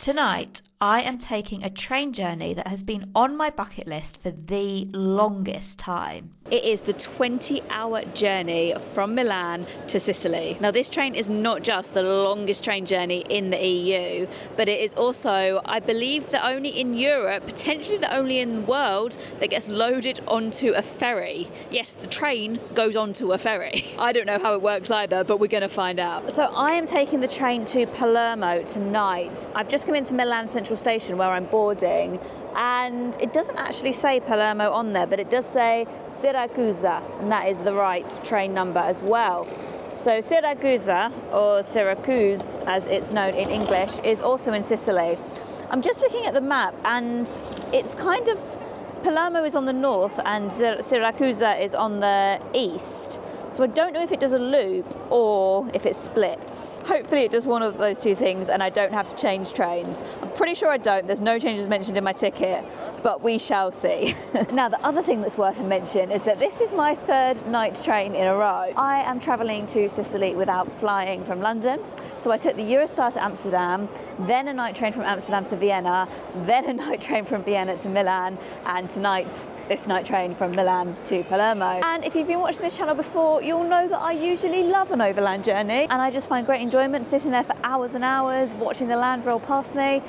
Tonight, I am taking a train journey that has been on my bucket list for the longest time. It is the 20-hour journey from Milan to Sicily. Now, this train is not just the longest train journey in the EU, but it is also, I believe, the only in Europe, potentially the only in the world, that gets loaded onto a ferry. Yes, the train goes onto a ferry. I don't know how it works either, but we're going to find out. So I am taking the train to Palermo tonight. I've just come into Milan Central Station where I'm boarding, and it doesn't actually say Palermo on there, but it does say Siracusa, and that is the right train number as well. So Siracusa, or Syracuse as it's known in English, is also in Sicily. I'm just looking at the map, and it's kind of, Palermo is on the north and Siracusa is on the east. So I don't know if it does a loop or if it splits. Hopefully it does one of those two things and I don't have to change trains. I'm pretty sure I don't. There's no changes mentioned in my ticket, but we shall see. Now, the other thing that's worth a mention is that this is my third night train in a row. I am travelling to Sicily without flying from London. So I took the Eurostar to Amsterdam, then a night train from Amsterdam to Vienna, then a night train from Vienna to Milan, and tonight, this night train from Milan to Palermo. And if you've been watching this channel before, you'll know that I usually love an overland journey, and I just find great enjoyment sitting there for hours and hours, watching the land roll past me.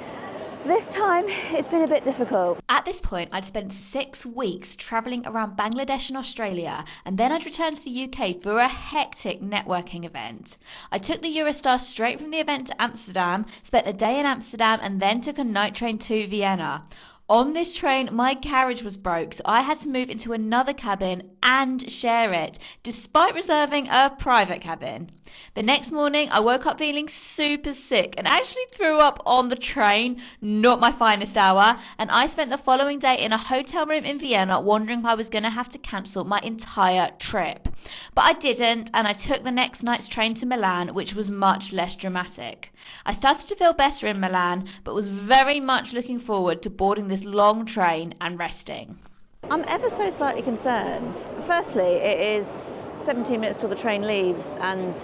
This time, it's been a bit difficult. At this point, I'd spent 6 weeks travelling around Bangladesh and Australia, and then I'd returned to the UK for a hectic networking event. I took the Eurostar straight from the event to Amsterdam, spent a day in Amsterdam, and then took a night train to Vienna. On this train, my carriage was broke, so I had to move into another cabin and share it, despite reserving a private cabin. The next morning, I woke up feeling super sick and actually threw up on the train, not my finest hour, and I spent the following day in a hotel room in Vienna wondering if I was going to have to cancel my entire trip. But I didn't, and I took the next night's train to Milan, which was much less dramatic. I started to feel better in Milan, but was very much looking forward to boarding this long train and resting. I'm ever so slightly concerned. Firstly, it is 17 minutes till the train leaves and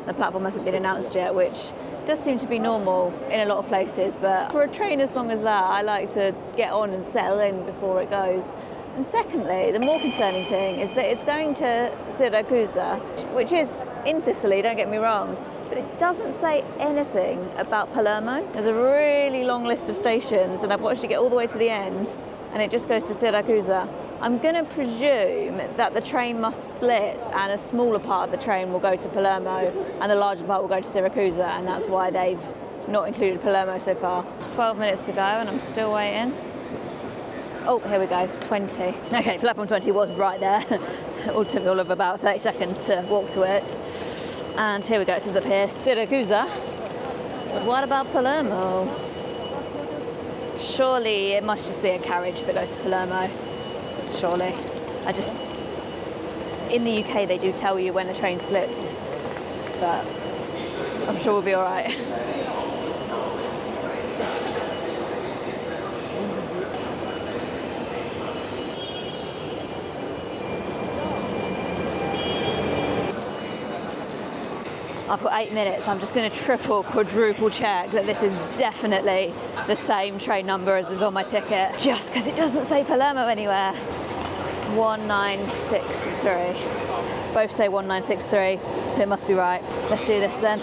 the platform hasn't been announced yet, which does seem to be normal in a lot of places, but for a train as long as that, I like to get on and settle in before it goes. And secondly, the more concerning thing is that it's going to Siracusa, which is in Sicily, don't get me wrong, but it doesn't say anything about Palermo. There's a really long list of stations, and I've watched it get all the way to the end, and it just goes to Siracusa. I'm going to presume that the train must split, and a smaller part of the train will go to Palermo, and the larger part will go to Siracusa, and that's why they've not included Palermo so far. 12 minutes to go, and I'm still waiting. Oh, here we go, 20. Okay, platform 20 was right there. It all took me all of about 30 seconds to walk to it. And here we go, it says up here, Siracusa. But what about Palermo? Surely it must just be a carriage that goes to Palermo. Surely. In the UK they do tell you when a train splits, but I'm sure we'll be all right. I've got 8 minutes. I'm just going to triple, quadruple check that this is definitely the same train number as is on my ticket, just because it doesn't say Palermo anywhere. 1963. Both say 1963, so it must be right. Let's do this then.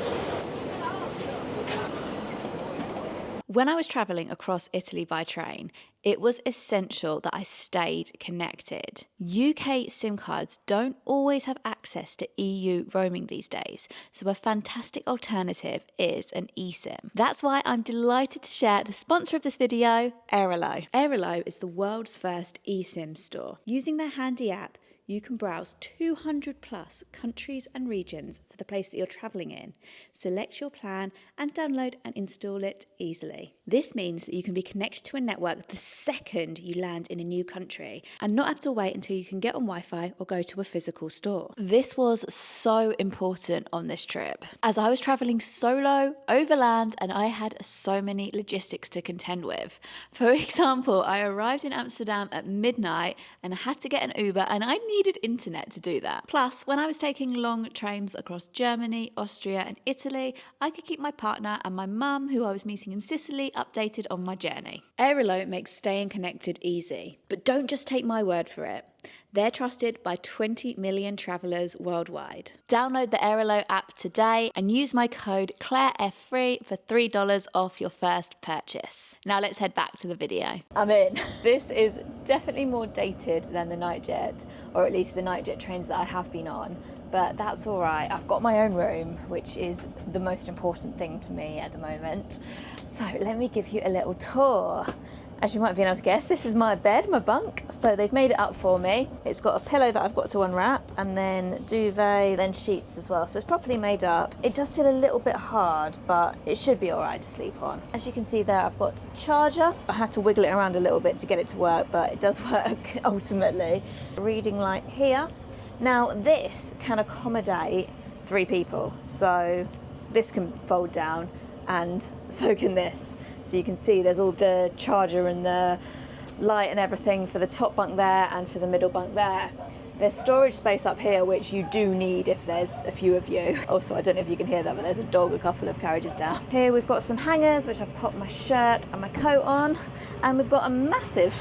When I was travelling across Italy by train, it was essential that I stayed connected. UK SIM cards don't always have access to EU roaming these days, so a fantastic alternative is an eSIM. That's why I'm delighted to share the sponsor of this video, Airalo. Airalo is the world's first eSIM store. Using their handy app, you can browse 200 plus countries and regions for the place that you're travelling in, select your plan and download and install it easily. This means that you can be connected to a network the second you land in a new country and not have to wait until you can get on Wi-Fi or go to a physical store. This was so important on this trip, as I was travelling solo, overland, and I had so many logistics to contend with. For example, I arrived in Amsterdam at midnight and I had to get an Uber, and I needed internet to do that. Plus, when I was taking long trains across Germany, Austria and Italy, I could keep my partner and my mum, who I was meeting in Sicily, updated on my journey. Airolo makes staying connected easy, but don't just take my word for it. They're trusted by 20 million travellers worldwide. Download the Airolo app today and use my code ClaireF3 for $3 off your first purchase. Now let's head back to the video. I'm in. This is definitely more dated than the Nightjet, or at least the Nightjet trains that I have been on, but that's all right. I've got my own room, which is the most important thing to me at the moment. So let me give you a little tour. As you might have been able to guess, this is my bed, my bunk. So they've made it up for me. It's got a pillow that I've got to unwrap, and then duvet, then sheets as well. So it's properly made up. It does feel a little bit hard, but it should be all right to sleep on. As you can see there, I've got a charger. I had to wiggle it around a little bit to get it to work, but it does work ultimately. Reading light here. Now this can accommodate 3 people. So this can fold down, and so can this. So you can see there's all the charger and the light and everything for the top bunk there and for the middle bunk there. There's storage space up here, which you do need if there's a few of you. Also, I don't know if you can hear that, but there's a dog a couple of carriages down. Here we've got some hangers, which I've popped my shirt and my coat on, and we've got a massive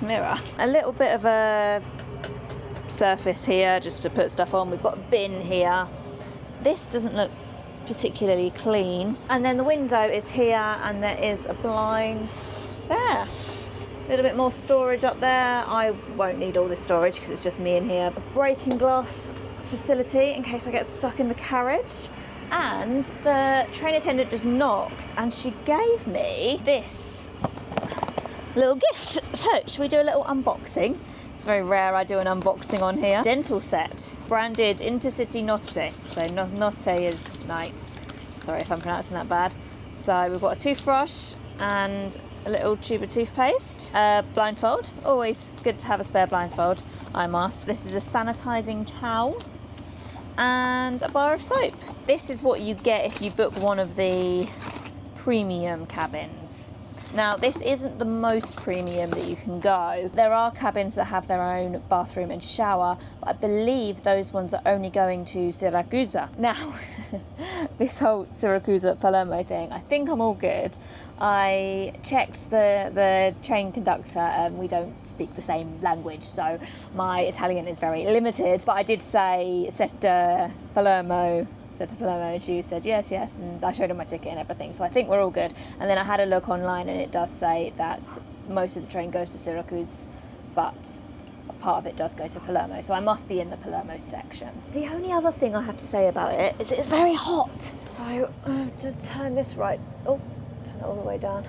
mirror. A little bit of a surface here just to put stuff on. We've got a bin here. This doesn't look particularly clean, and then the window is here, and there is a blind there. A little bit more storage up there. I won't need all this storage because it's just me in here. A breaking glass facility in case I get stuck in the carriage. And the train attendant just knocked and she gave me this little gift. So should we do a little unboxing? It's very rare I do an unboxing on here. Dental set, branded Intercity Notte. So Notte is night. Sorry if I'm pronouncing that bad. So we've got a toothbrush and a little tube of toothpaste. Blindfold, always good to have a spare blindfold, eye mask. This is a sanitising towel and a bar of soap. This is what you get if you book one of the premium cabins. Now, this isn't the most premium that you can go. There are cabins that have their own bathroom and shower, but I believe those ones are only going to Siracusa. Now, this whole Siracusa-Palermo thing, I think I'm all good. I checked the train conductor, and we don't speak the same language, so my Italian is very limited, but I did say Setta Palermo, and she said yes, and I showed her my ticket and everything, so I think we're all good. And then I had a look online, and it does say that most of the train goes to Syracuse, but a part of it does go to Palermo, so I must be in the Palermo section. The only other thing I have to say about it is it's very hot, so I have to turn this right, turn it all the way down.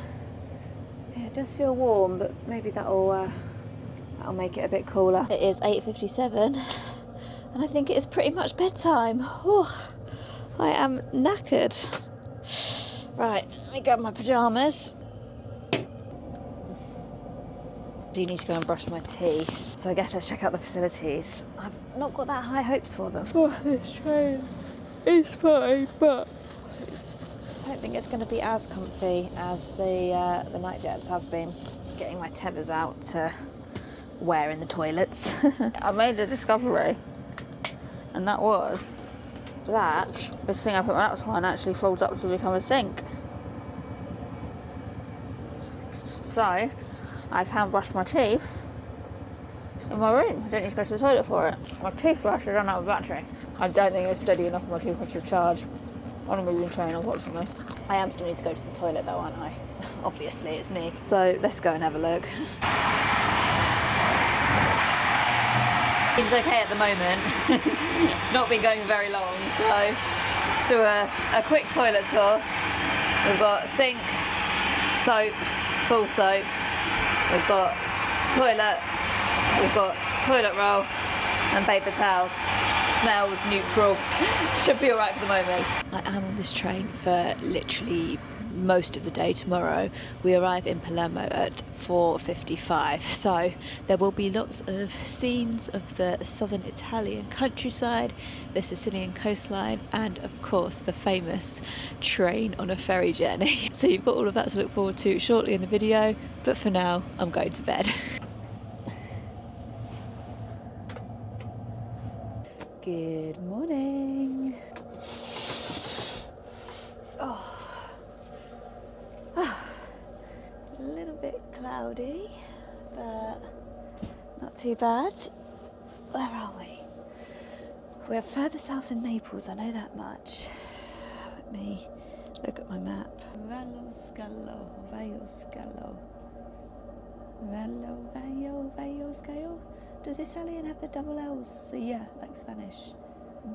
Yeah, it does feel warm, but maybe that'll make it a bit cooler. It is 8:57, and I think it is pretty much bedtime. Whew. I am knackered. Right, let me grab my pyjamas. Do need to go and brush my teeth. So I guess let's check out the facilities. I've not got that high hopes for them. Oh, this train is fine, but I don't think it's going to be as comfy as the night jets have been. Getting my tethers out to wear in the toilets. I made a discovery, and that was that this thing I put my laptop on actually folds up to become a sink. So I can brush my teeth in my room. I don't need to go to the toilet for it. My toothbrush is run out of battery. I don't think it's steady enough for my toothbrush to charge on a moving train, unfortunately. I am still need to go to the toilet though, aren't I? Obviously it's me. So let's go and have a look. Seems okay at the moment. It's not been going very long, so let's do a quick toilet tour. We've got sink, soap, full soap. We've got toilet, we've got toilet roll and paper towels. Smells neutral. Should be alright for the moment. I am on this train for literally most of the day tomorrow. We arrive in Palermo at 4:55, so there will be lots of scenes of the southern Italian countryside, the Sicilian coastline, and of course the famous train on a ferry journey. So you've got all of that to look forward to shortly in the video, but for now I'm going to bed. Good morning. Oh. bit cloudy, but not too bad. Where are we? We're further south than Naples, I know that much. Let me look at my map. Vallo Scalo. Does Italian have the double L's? So yeah, like Spanish.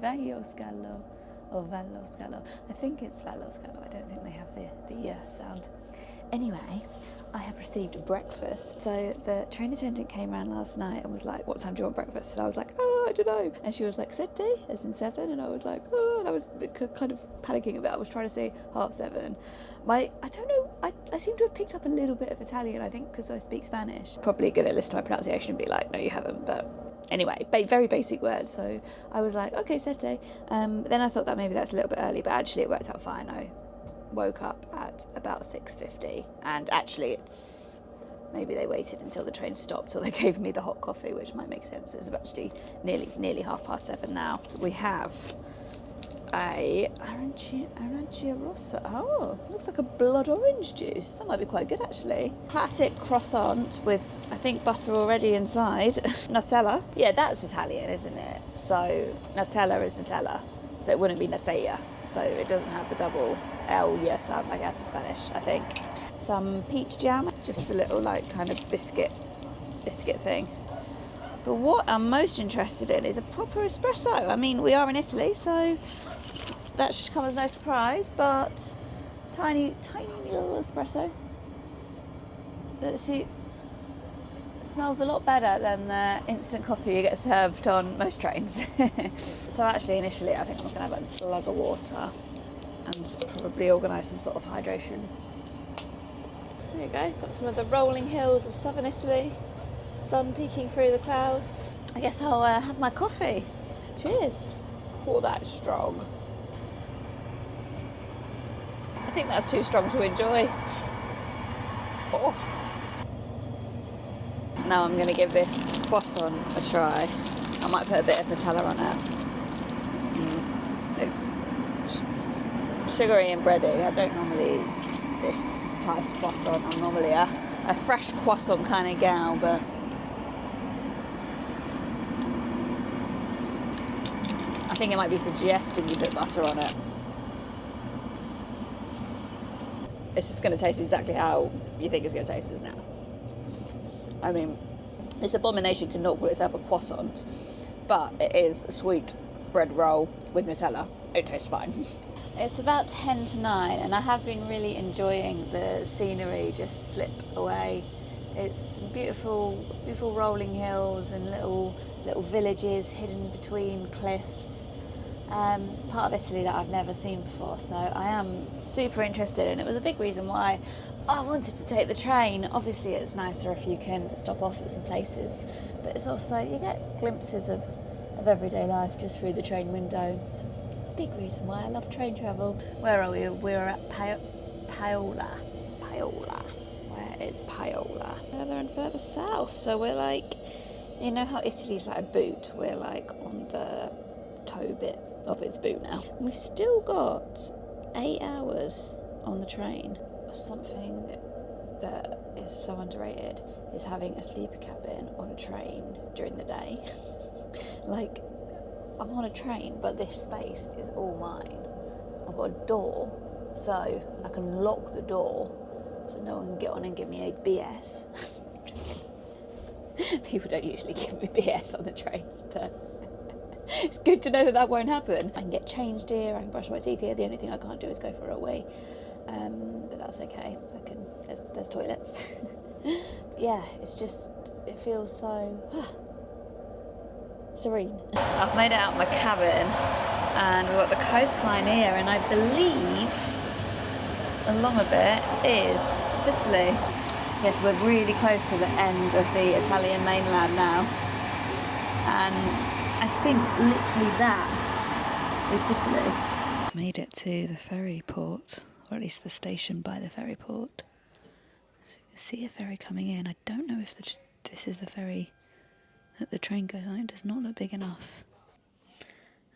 Vallo Scalo or Vallo Scalo. I think it's Vallo Scalo. I don't think they have the yeah sound. Anyway, I have received breakfast. So the train attendant came around last night and was like, what time do you want breakfast? And I was like, oh, I don't know. And she was like, sette, as in 7. And I was like, oh, and I was kind of panicking a bit. I was trying to say 7:30. I don't know, I seem to have picked up a little bit of Italian, I think, because I speak Spanish. Probably going to listen to my pronunciation and be like, no, you haven't. But anyway, very basic word. So I was like, okay, sette. Then I thought that maybe that's a little bit early, but actually it worked out fine. I woke up at about 6:50, and actually it's maybe they waited until the train stopped or they gave me the hot coffee, which might make sense. It's actually nearly 7:30 now. So we have a arancia rossa. Oh, looks like a blood orange juice. That might be quite good actually. Classic croissant with, I think, butter already inside. Nutella. Yeah, that's Italian, isn't it? So Nutella is Nutella, so it wouldn't be Nutella. So it doesn't have the double L sound, I guess, in Spanish, I think. Some peach jam, just a little like kind of biscuit thing. But what I'm most interested in is a proper espresso. I mean, we are in Italy, so that should come as no surprise, but tiny little espresso. See, smells a lot better than the instant coffee you get served on most trains. So actually, initially, I think I'm going to have a glug of water and probably organise some sort of hydration. There you go, got some of the rolling hills of southern Italy, sun peeking through the clouds. I guess I'll have my coffee. Cheers. Oh, that's strong. I think that's too strong to enjoy. Oh. Now I'm going to give this croissant a try. I might put a bit of Nutella on it. It's sugary and bready. I don't normally eat this type of croissant. I'm normally a fresh croissant kind of gal, but I think it might be suggesting you put butter on it. It's just going to taste exactly how you think it's going to taste, isn't it? I mean, this abomination cannot call itself a croissant, but it is a sweet bread roll with Nutella. It tastes fine. It's about 10 to 9, and I have been really enjoying the scenery just slip away. It's beautiful rolling hills and little villages hidden between cliffs. It's a part of Italy that I've never seen before, so I am super interested, and it was a big reason why I wanted to take the train. Obviously it's nicer if you can stop off at some places, but it's also, you get glimpses of everyday life just through the train window. It's a big reason why I love train travel. Where are we? We're at Paola. Where is Paola? Further and further south, so we're like, you know how Italy's like a boot? We're like on the toe bit of its boot now. We've still got 8 hours on the train. Something that is so underrated is having a sleeper cabin on a train during the day. Like, I'm on a train, but this space is all mine. I've got a door, so I can lock the door so no one can get on and give me a BS. People don't usually give me BS on the trains, but it's good to know that won't happen. I can get changed here, I can brush my teeth here. The only thing I can't do is go for a wee. But that's okay. There's toilets. Yeah, it's just, it feels so serene. I've made it out my cabin, and we've got the coastline here, and I believe along a bit is Sicily. Yes, we're really close to the end of the Italian mainland now, and I think literally that is Sicily. Made it to the ferry port, or at least the station by the ferry port. So you can see a ferry coming in. I don't know if this is the ferry that the train goes on. It does not look big enough.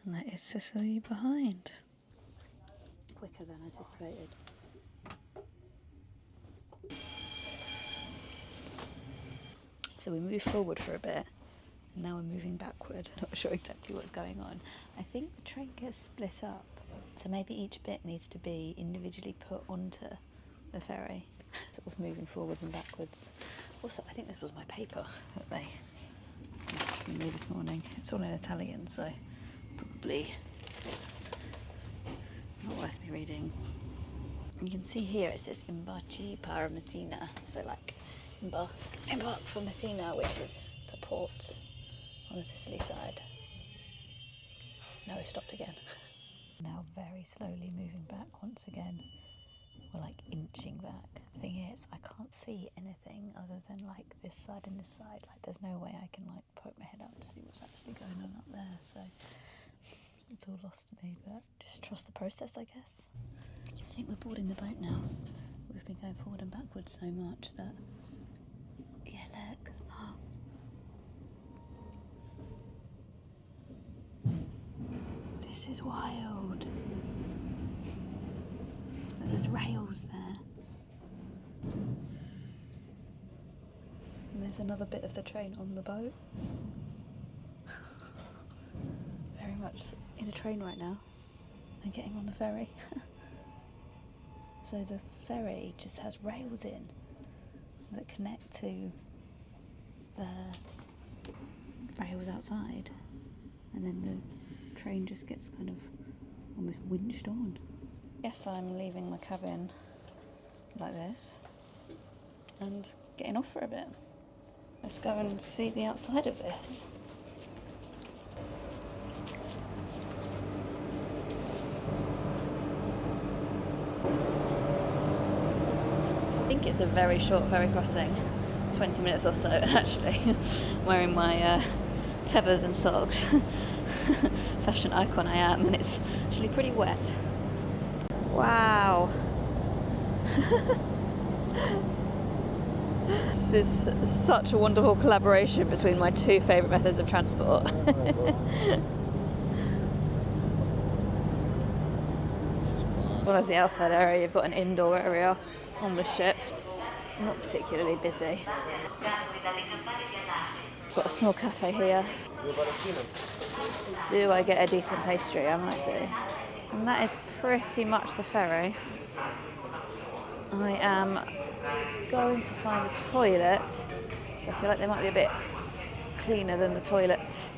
And that is Sicily behind. Quicker than anticipated. So we moved forward for a bit, and now we're moving backward. Not sure exactly what's going on. I think the train gets split up, so maybe each bit needs to be individually put onto the ferry, sort of moving forwards and backwards. Also, I think this was my paper that they gave me this morning. It's all in Italian, so probably not worth me reading. You can see here it says Imbarci per Messina, so like embark for Messina, which is the port on the Sicily side. Now we've stopped again. Now very slowly moving back once again. We're like inching back. The thing is, I can't see anything other than like this side and this side. Like there's no way I can like poke my head out to see what's actually going on up there. So it's all lost to me, but just trust the process, I guess. I think we're boarding the boat now. We've been going forward and backwards so much that, yeah, look. This is wild. Look, there's rails there. And there's another bit of the train on the boat. Very much in a train right now and getting on the ferry. So the ferry just has rails in that connect to the rails outside, and then the train just gets kind of almost winched on. Yes, I'm leaving my cabin like this and getting off for a bit. Let's go and see the outside of this. I think it's a very short ferry crossing, 20 minutes or so, and actually I'm wearing my tethers and socks. Fashion icon I am, and it's actually pretty wet. Wow. This is such a wonderful collaboration between my two favourite methods of transport. Well, as the outside area, you've got an indoor area on the ships, not particularly busy. Got a small cafe here. Do I get a decent pastry? I might do. And that is pretty much the ferry. I am going to find a toilet, so I feel like they might be a bit cleaner than the toilets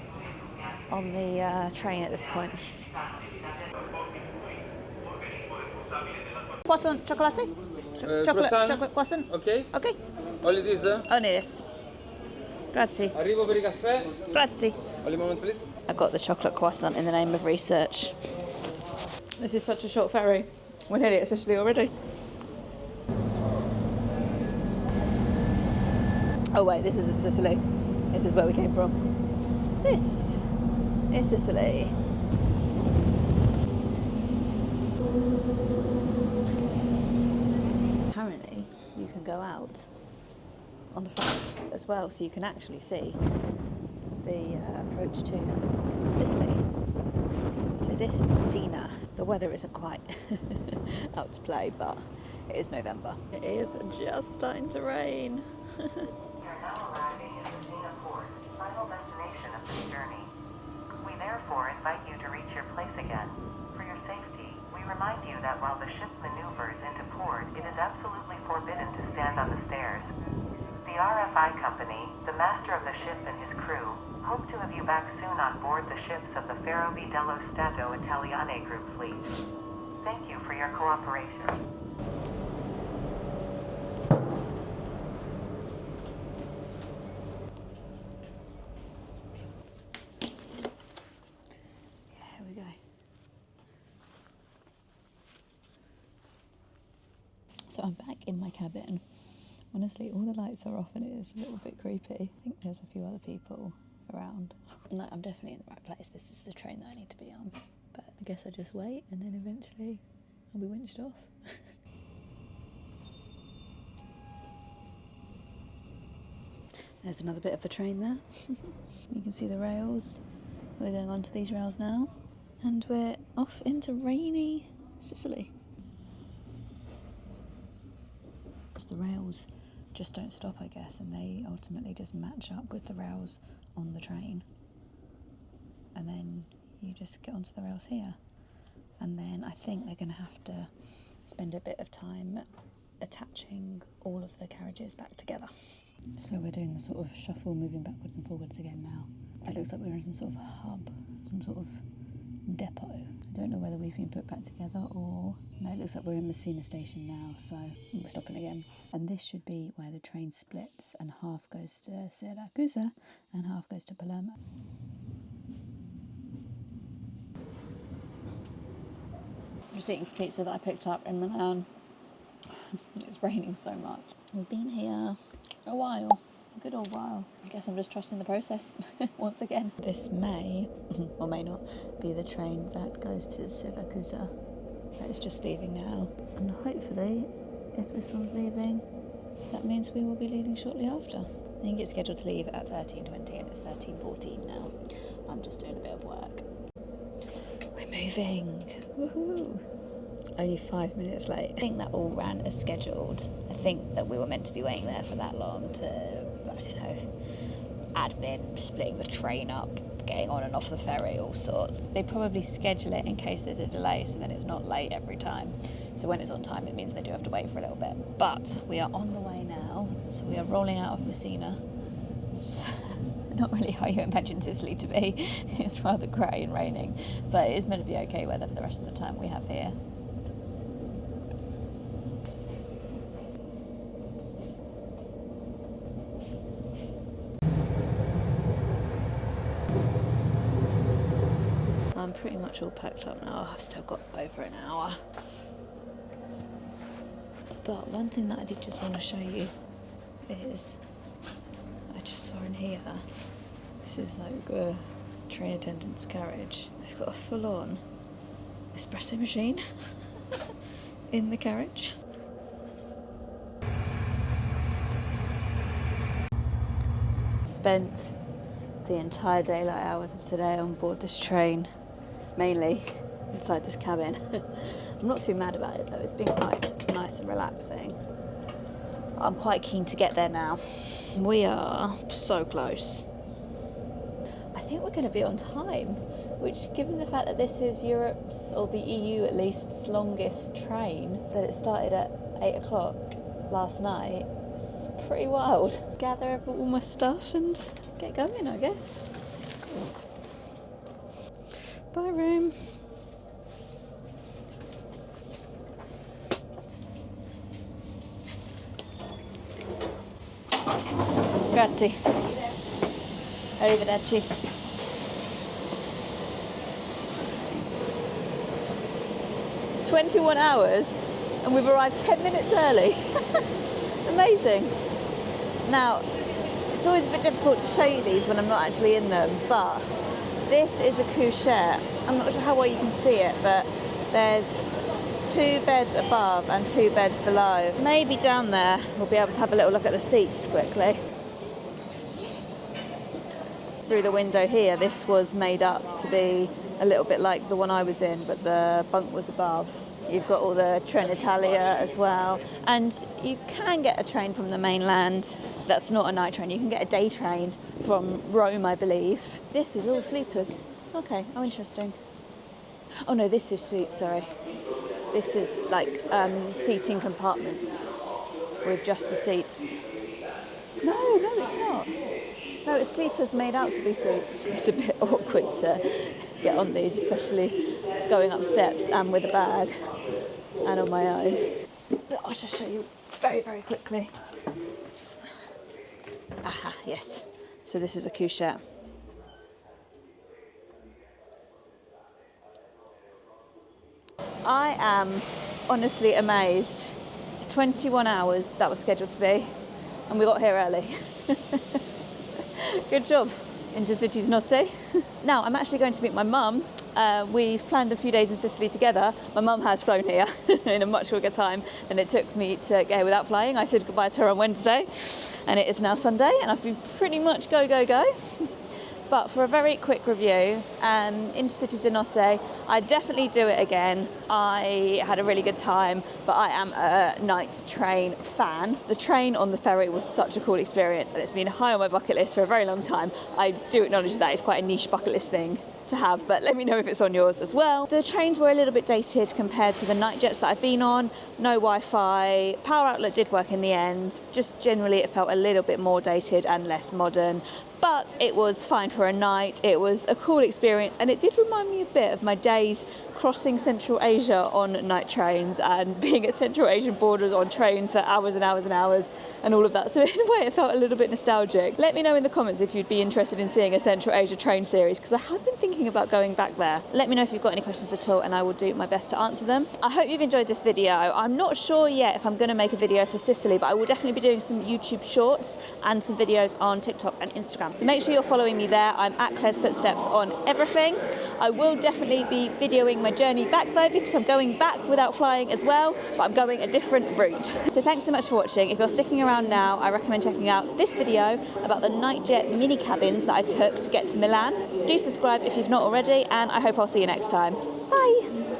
on the train at this point. Croissant chocolate? Chocolate croissant? Ok. Okay. Only this? Only this. Grazie. Arrivo per il caffè. Grazie. Only moment, please. I got the chocolate croissant in the name of research. This is such a short ferry. We're nearly at Sicily already. Oh wait, this isn't Sicily. This is where we came from. This is Sicily. Apparently, you can go out on the front as well, so you can actually see the approach to Sicily. So this is Messina. The weather isn't quite out to play, but it is November. It is just starting to rain. You're now arriving at Messina Port, final destination of this journey. We therefore invite you to reach your place again. For your safety, we remind you that while the ship maneuvers into port, it is absolutely forbidden to stand on the stairs. The RFI company, the master of the ship and his crew, hope to have you back soon on board the ships of the Ferrovie dello Stato Italiane group fleet. Thank you for your cooperation. Here we go. So I'm back in my cabin. Honestly, all the lights are off and it is a little bit creepy. I think there's a few other people around. No, I'm definitely in the right place. This is the train that I need to be on. But I guess I just wait and then eventually I'll be winched off. There's another bit of the train there. You can see the rails. We're going onto these rails now. And we're off into rainy Sicily. The rails just don't stop, I guess, and they ultimately just match up with the rails on the train. And then you just get onto the rails here. And then I think they're going to have to spend a bit of time attaching all of the carriages back together. So we're doing the sort of shuffle, moving backwards and forwards again now. It looks like we're in some sort of hub, some sort of depot. I don't know whether we've been put back together or... No, it looks like we're in Messina station now, so we're stopping again. And this should be where the train splits and half goes to Syracuse and half goes to Palermo. I'm just eating some pizza that I picked up in Milan. It's raining so much. We've been here a while, a good old while. I guess I'm just trusting the process once again. This may, or may not, be the train that goes to Syracuse. That is just leaving now. And hopefully, if this one's leaving, that means we will be leaving shortly after. I think it's scheduled to leave at 13:20 and it's 13:14 now. I'm just doing a bit of work. We're moving! Woohoo! Only 5 minutes late. I think that all ran as scheduled. I think that we were meant to be waiting there for that long to, I don't know, admin, splitting the train up, getting on and off the ferry, all sorts. They probably schedule it in case there's a delay, so then it's not late every time. So when it's on time, it means they do have to wait for a little bit. But we are on the way now, so we are rolling out of Messina. It's not really how you imagine Sicily to be. It's rather grey and raining, but it is meant to be okay weather for the rest of the time we have here. I'm pretty much all packed up now. I've still got over an hour. But one thing that I did just want to show you is, I just saw in here, this is like a train attendant's carriage. They've got a full-on espresso machine in the carriage. Spent the entire daylight hours of today on board this train, mainly inside this cabin. I'm not too mad about it though, it's been quite nice and relaxing. But I'm quite keen to get there now. We are so close. I think we're going to be on time, which, given the fact that this is Europe's, or the EU at least, longest train, that it started at 8 o'clock last night, it's pretty wild. Gather all my stuff and get going, I guess. Bye, room. Grazie. Arrivederci. "21 hours and we've arrived 10 minutes early." Amazing. Now, it's always a bit difficult to show you these when I'm not actually in them, but this is a couchette. I'm not sure how well you can see it, but there's 2 beds above and 2 beds below. Maybe down there we'll be able to have a little look at the seats quickly. Through the window here, this was made up to be a little bit like the one I was in, but the bunk was above. You've got all the Trenitalia as well, and you can get a train from the mainland that's not a night train. You can get a day train from Rome, I believe. This is all sleepers. Okay, oh, interesting. Oh no, this is seats, sorry. This is like seating compartments with just the seats. No, it's not. No, it's sleepers made out to be seats. It's a bit awkward to get on these, especially going up steps and with a bag and on my own. But I'll just show you very, very quickly. Aha, yes. So this is a couchette. I am honestly amazed. 21 hours that was scheduled to be, and we got here early. Good job, Intercity Notte. Now, I'm actually going to meet my mum. We've planned a few days in Sicily together. My mum has flown here in a much quicker time than it took me to get here without flying. I said goodbye to her on Wednesday, and it is now Sunday, and I've been pretty much go. But for a very quick review, Intercity Notte, I'd definitely do it again. I had a really good time, but I am a night train fan. The train on the ferry was such a cool experience, and it's been high on my bucket list for a very long time. I do acknowledge that it's quite a niche bucket list thing to have, but let me know if it's on yours as well. The trains were a little bit dated compared to the night jets that I've been on. No Wi-Fi, power outlet did work in the end, just generally it felt a little bit more dated and less modern. But it was fine for a night, it was a cool experience, and it did remind me a bit of my days crossing Central Asia on night trains and being at Central Asian borders on trains for hours and hours and hours and all of that. So in a way it felt a little bit nostalgic. Let me know in the comments if you'd be interested in seeing a Central Asia train series, because I have been thinking about going back there. Let me know if you've got any questions at all and I will do my best to answer them. I hope you've enjoyed this video. I'm not sure yet if I'm going to make a video for Sicily, but I will definitely be doing some YouTube shorts and some videos on TikTok and Instagram. So make sure you're following me there. I'm at Claire's Footsteps on everything. I will definitely be videoing my journey back though, because I'm going back without flying as well, but I'm going a different route. So thanks so much for watching. If you're sticking around now, I recommend checking out this video about the night jet mini cabins that I took to get to Milan. Do subscribe if you've not already, and I hope I'll see you next time. Bye!